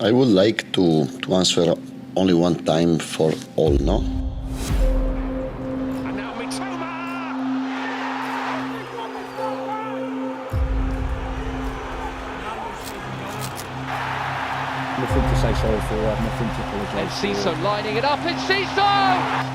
I would like to answer only one time for all, no? And now Mitoma! Nothing to say sorry for, nothing to apologise for. And Ciso lining it up, it's Ciso!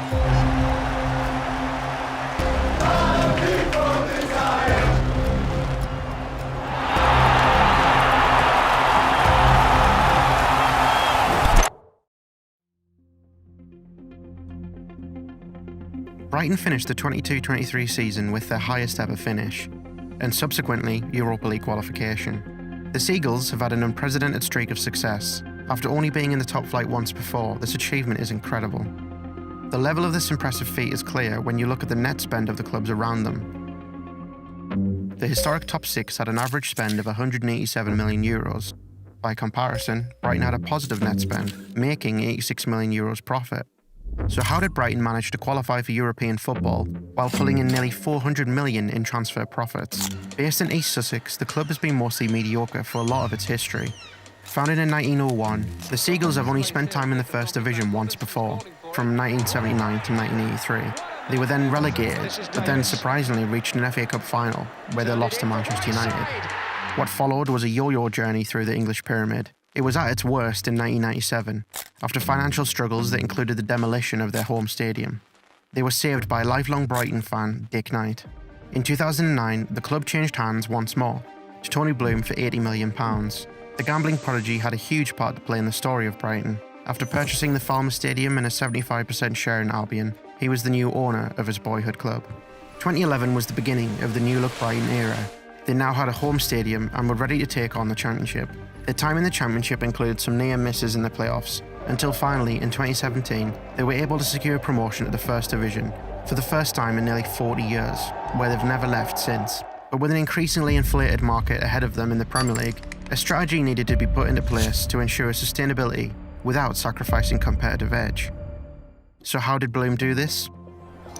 Brighton finished the 22-23 season with their highest ever finish, and subsequently Europa League qualification. The Seagulls have had an unprecedented streak of success. After only being in the top flight once before, this achievement is incredible. The level of this impressive feat is clear when you look at the net spend of the clubs around them. The historic top six had an average spend of €187 million. By comparison, Brighton had a positive net spend, making €86 million profit. So how did Brighton manage to qualify for European football while pulling in nearly €400 million in transfer profits? Based in East Sussex, the club has been mostly mediocre for a lot of its history. Founded in 1901, the Seagulls have only spent time in the First Division once before, from 1979 to 1983. They were then relegated, but then surprisingly reached an FA Cup final, where they lost to Manchester United. What followed was a yo-yo journey through the English pyramid. It was at its worst in 1997, after financial struggles that included the demolition of their home stadium. They were saved by lifelong Brighton fan Dick Knight. In 2009, the club changed hands once more, to Tony Bloom for £80 million. The gambling prodigy had a huge part to play in the story of Brighton. After purchasing the Falmer Stadium and a 75% share in Albion, he was the new owner of his boyhood club. 2011 was the beginning of the new look Brighton era. They now had a home stadium and were ready to take on the Championship. Their time in the Championship included some near misses in the playoffs, until finally, in 2017, they were able to secure promotion to the First Division, for the first time in nearly 40 years, where they've never left since. But with an increasingly inflated market ahead of them in the Premier League, a strategy needed to be put into place to ensure sustainability without sacrificing competitive edge. So how did Bloom do this?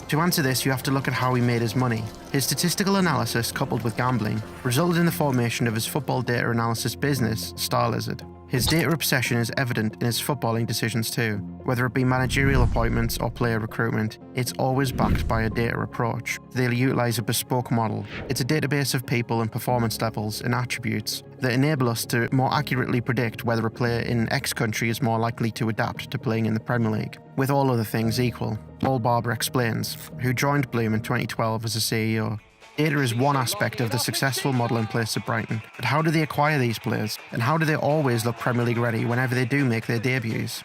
To answer this, you have to look at how he made his money. His statistical analysis, coupled with gambling, resulted in the formation of his football data analysis business, StarLizard. His data obsession is evident in his footballing decisions too. Whether it be managerial appointments or player recruitment, it's always backed by a data approach. They'll utilise a bespoke model. It's a database of people and performance levels and attributes that enable us to more accurately predict whether a player in X country is more likely to adapt to playing in the Premier League. With all other things equal. Paul Barber explains, who joined Bloom in 2012 as a CEO. Data is one aspect of the successful model in place at Brighton, but how do they acquire these players? And how do they always look Premier League ready whenever they do make their debuts?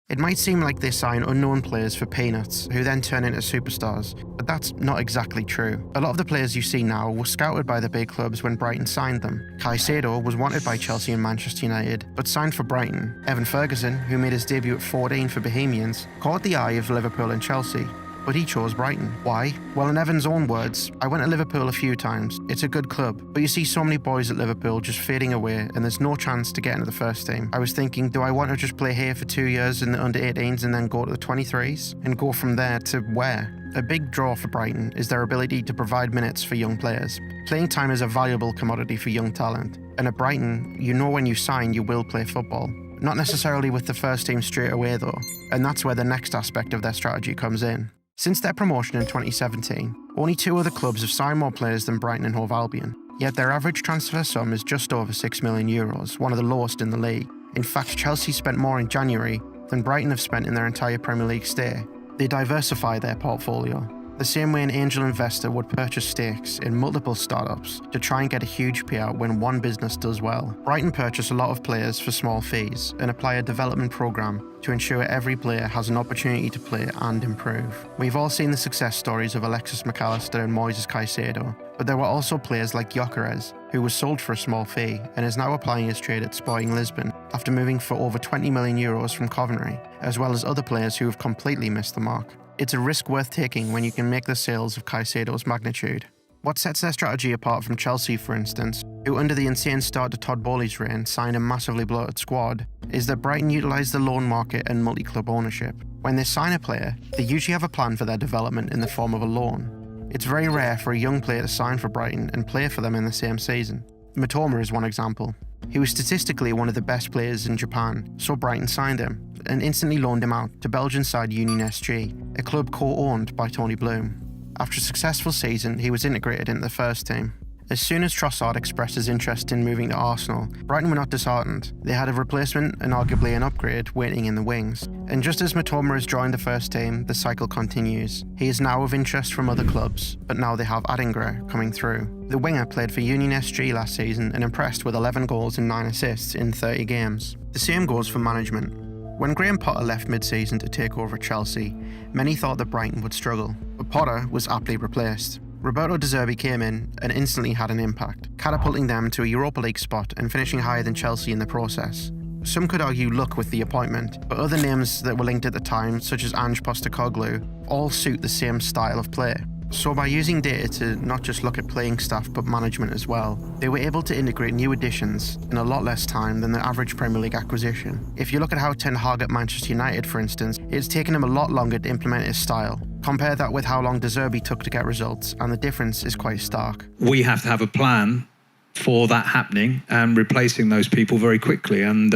It might seem like they sign unknown players for peanuts, who then turn into superstars, but that's not exactly true. A lot of the players you see now were scouted by the big clubs when Brighton signed them. Caicedo was wanted by Chelsea and Manchester United, but signed for Brighton. Evan Ferguson, who made his debut at 14 for Bohemians, caught the eye of Liverpool and Chelsea, but he chose Brighton. Why? Well, in Evan's own words, I went to Liverpool a few times. It's a good club, but you see so many boys at Liverpool just fading away and there's no chance to get into the first team. I was thinking, do I want to just play here for 2 years in the under-18s and then go to the 23s? And go from there to where? A big draw for Brighton is their ability to provide minutes for young players. Playing time is a valuable commodity for young talent. And at Brighton, you know when you sign you will play football. Not necessarily with the first team straight away though, and that's where the next aspect of their strategy comes in. Since their promotion in 2017, only 2 other clubs have signed more players than Brighton and Hove Albion, yet their average transfer sum is just over €6 million, one of the lowest in the league. In fact, Chelsea spent more in January than Brighton have spent in their entire Premier League stay. They diversify their portfolio, the same way an angel investor would purchase stakes in multiple startups to try and get a huge payout when one business does well. Brighton purchase a lot of players for small fees and apply a development program to ensure every player has an opportunity to play and improve. We've all seen the success stories of Alexis McAllister and Moises Caicedo, but there were also players like Gyökeres, who was sold for a small fee and is now applying his trade at Sporting Lisbon after moving for over €20 million from Coventry, as well as other players who have completely missed the mark. It's a risk worth taking when you can make the sales of Caicedo's magnitude. What sets their strategy apart from Chelsea, for instance, who under the insane start to Todd Bowley's reign signed a massively bloated squad, is that Brighton utilised the loan market and multi-club ownership. When they sign a player, they usually have a plan for their development in the form of a loan. It's very rare for a young player to sign for Brighton and play for them in the same season. Mitoma is one example. He was statistically one of the best players in Japan, so Brighton signed him and instantly loaned him out to Belgian side Union SG, a club co-owned by Tony Bloom. After a successful season, he was integrated into the first team. As soon as Trossard expressed his interest in moving to Arsenal, Brighton were not disheartened. They had a replacement and arguably an upgrade waiting in the wings. And just as Mitoma has joined the first team, the cycle continues. He is now of interest from other clubs, but now they have Adingra coming through. The winger played for Union SG last season and impressed with 11 goals and 9 assists in 30 games. The same goes for management. When Graham Potter left mid-season to take over Chelsea, many thought that Brighton would struggle, but Potter was aptly replaced. Roberto De Zerbi came in and instantly had an impact, catapulting them to a Europa League spot and finishing higher than Chelsea in the process. Some could argue luck with the appointment, but other names that were linked at the time, such as Ange Postecoglou, all suit the same style of play. So by using data to not just look at playing staff but management as well, they were able to integrate new additions in a lot less time than the average Premier League acquisition. If you look at how Ten Hag at Manchester United, for instance, it's taken him a lot longer to implement his style. Compare that with how long De Zerbi took to get results, and the difference is quite stark. We have to have a plan for that happening and replacing those people very quickly. And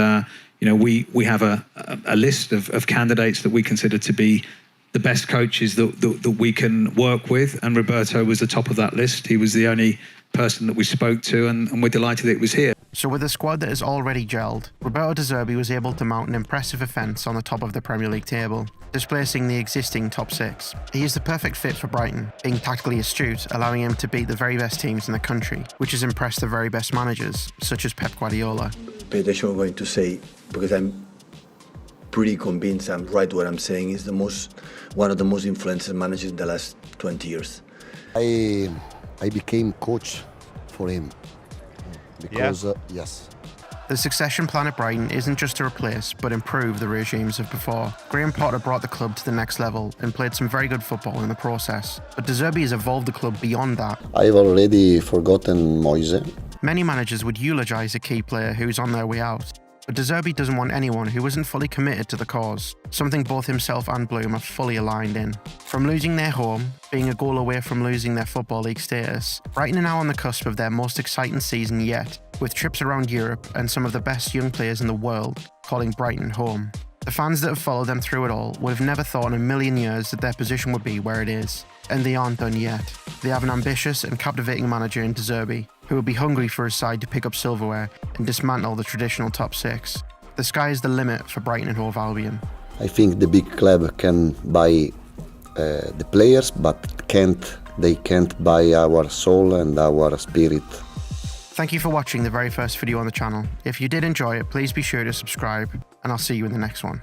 we have a list of candidates that we consider to be the best coaches that we can work with, and Roberto was the top of that list. He was the only person that we spoke to, and we're delighted that it was here. So with a squad that is already gelled, Roberto De Zerbi was able to mount an impressive offence on the top of the Premier League table, displacing the existing top six. He is the perfect fit for Brighton, being tactically astute, allowing him to beat the very best teams in the country, which has impressed the very best managers, such as Pep Guardiola. Pay attention what I'm going to say, because I'm pretty convinced I'm right what I'm saying. Is one of the most influential managers in the last 20 years. I became coach for him because yes. The succession plan at Brighton isn't just to replace but improve the regimes of before. Graham Potter brought the club to the next level and played some very good football in the process, but De Zerbi has evolved the club beyond that. I've already forgotten Moise. Many managers would eulogise a key player who's on their way out, but De Zerbi doesn't want anyone who isn't fully committed to the cause, something both himself and Bloom are fully aligned in. From losing their home, being a goal away from losing their Football League status, Brighton are now on the cusp of their most exciting season yet, with trips around Europe and some of the best young players in the world calling Brighton home. The fans that have followed them through it all would have never thought in a million years that their position would be where it is. And they aren't done yet. They have an ambitious and captivating manager in De Zerbi, who will be hungry for his side to pick up silverware and dismantle the traditional top six. The sky is the limit for Brighton and Hove Albion. I think the big club can buy the players, but they can't buy our soul and our spirit. Thank you for watching the very first video on the channel. If you did enjoy it, please be sure to subscribe, and I'll see you in the next one.